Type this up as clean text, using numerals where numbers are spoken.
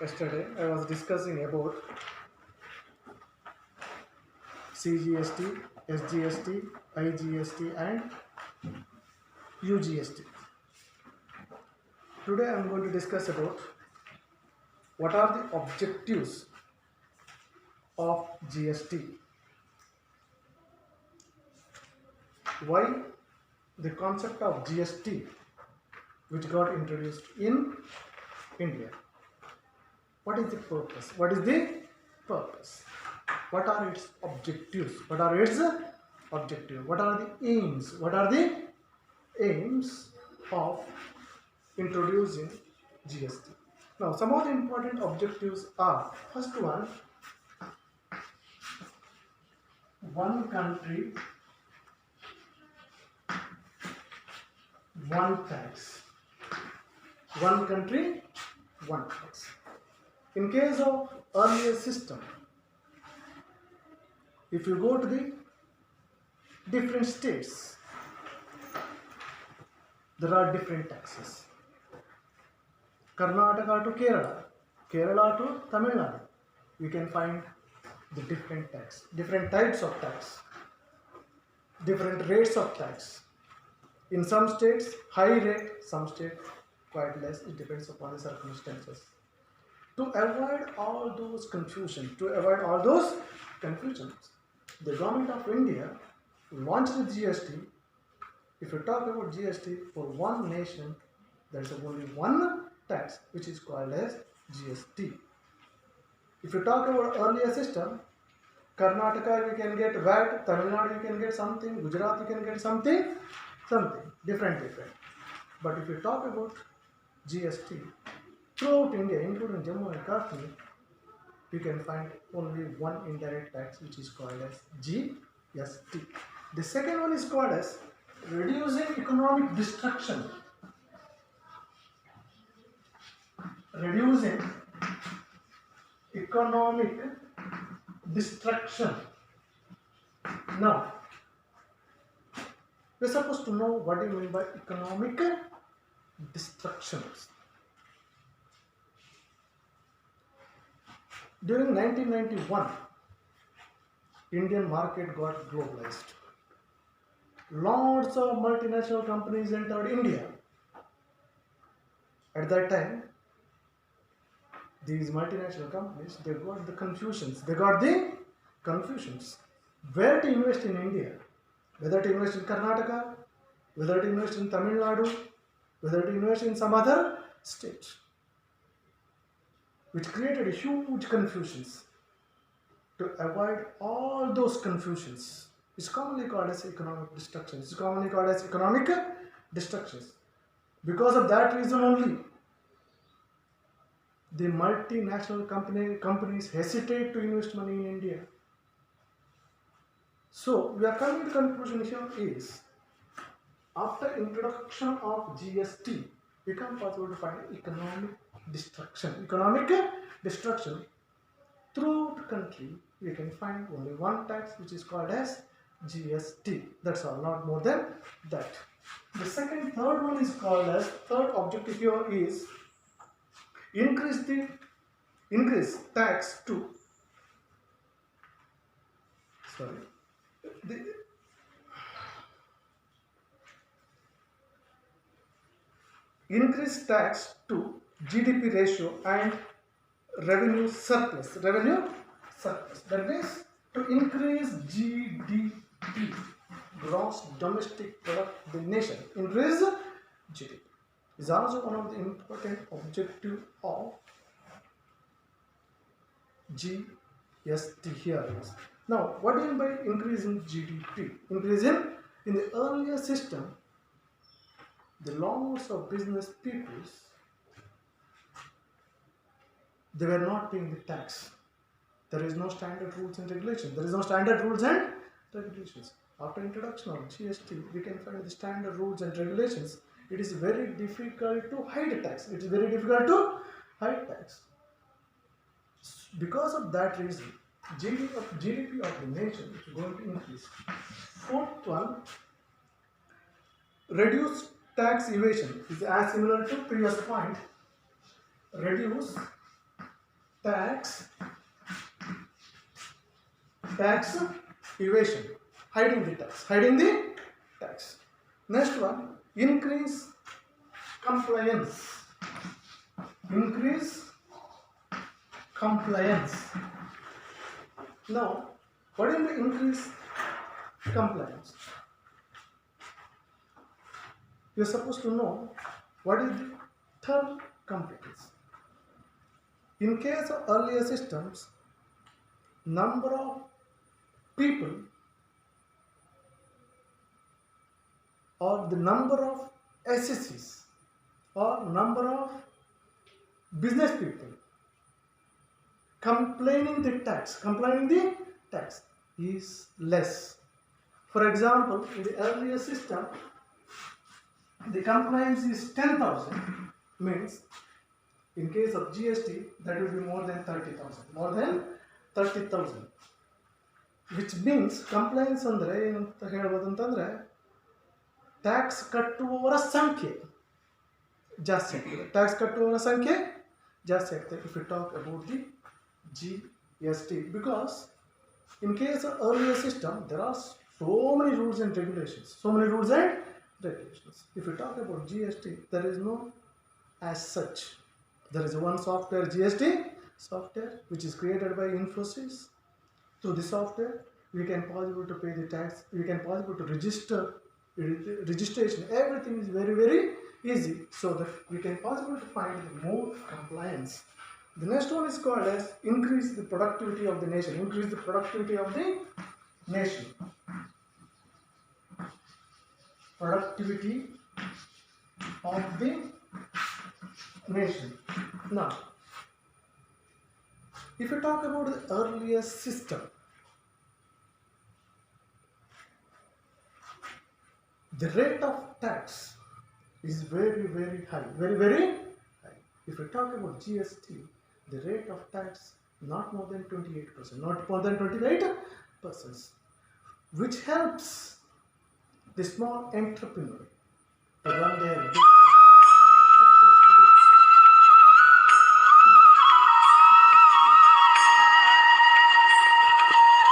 Yesterday I was discussing about CGST, SGST, IGST and UGST. Today I am going to discuss about what are the objectives of GST, why the concept of GST which got introduced in India. What is the purpose? What is the purpose? What are its objectives? What are its objectives? What are the aims? What are the aims of introducing GST? Now, some of the important objectives are: first one country, one tax. One country, one tax. In case of earlier system, if you go to the different states, there are different taxes. Karnataka to Kerala, Kerala to Tamil Nadu, you can find the different tax, different types of tax, different rates of tax. In some states, high rate, some states quite less. It depends upon the circumstances. To avoid all those confusions, the government of India launched the GST. If you talk about GST for one nation, there is only one tax which is called as GST. If you talk about earlier system, Karnataka you can get VAT, Tamil Nadu you can get something, Gujarat you can get something, different. But if you talk about GST, throughout India, including Jammu and Kashmir, you can find only one indirect tax which is called as GST. The second one is called as reducing economic destruction. Reducing economic destruction. Now, we're supposed to know what do you mean by economic destruction. During 1991, Indian market got globalized. Lots of multinational companies entered India. At that time, these multinational companies, they got the confusions. Where to invest in India? Whether to invest in Karnataka, whether to invest in Tamil Nadu, whether to invest in some other state, which created huge confusions. To avoid all those confusions, it's commonly called as economic destruction. Because of that reason only, the multinational companies hesitate to invest money in India. So, we are coming to the conclusion here is, after introduction of GST, it becomes possible to find economic destruction. Throughout the country, we can find only one tax which is called as GST. That's all, not more than that. The third one is called as, third objective here is increase tax to increase tax to GDP ratio and revenue surplus. That means to increase GDP, gross domestic product of the nation. Increase GDP is also one of the important objectives of GST here. Now, what do you mean by increasing GDP? In the earlier system, the lots of business people, they were not paying the tax. There is no standard rules and regulations. After introduction of GST, we can find the standard rules and regulations. It is very difficult to hide tax. Because of that reason, GDP of the nation is going to increase. Fourth one, reduce tax evasion is as similar to previous point. Reduce tax evasion, hiding the tax. Next one, increase compliance. Now, what is the increase compliance? You are supposed to know what is the third compliance. In case of earlier systems, number of people or the number of SSCs or number of business people complaining the tax is less. For example, in the earlier system, the compliance is 10,000, means in case of GST that will be more than 30,000, which means compliance ಅಂದ್ರೆ ಏನಂತ ಹೇಳ್ಬೋದು ಅಂತಂದ್ರೆ tax ಕಟ್ಟುವವರ ಸಂಖ್ಯೆ ಜಾಸ್ತಿ ಆಗ್ತದೆ. Tax ಕಟ್ಟುವವರ ಸಂಖ್ಯೆ ಜಾಸ್ತಿ ಆಗ್ತದೆ if you talk about the GST, because in case of earlier system there are so many rules and regulations. If you talk about GST, there is no as such. There is one software, GST software, which is created by Infosys. Through this software, we can possible to pay the tax. We can possible to register. Registration, everything is very, very easy, so that we can possible to find more compliance. The next one is called as increase the productivity of the nation. Increase the productivity of the nation. Productivity of the nation. Now, if you talk about the earlier system, the rate of tax is very, very high. Very, very high. If you talk about GST, the rate of tax not more than 28%, not more than 28%, which helps the small entrepreneur to run their business.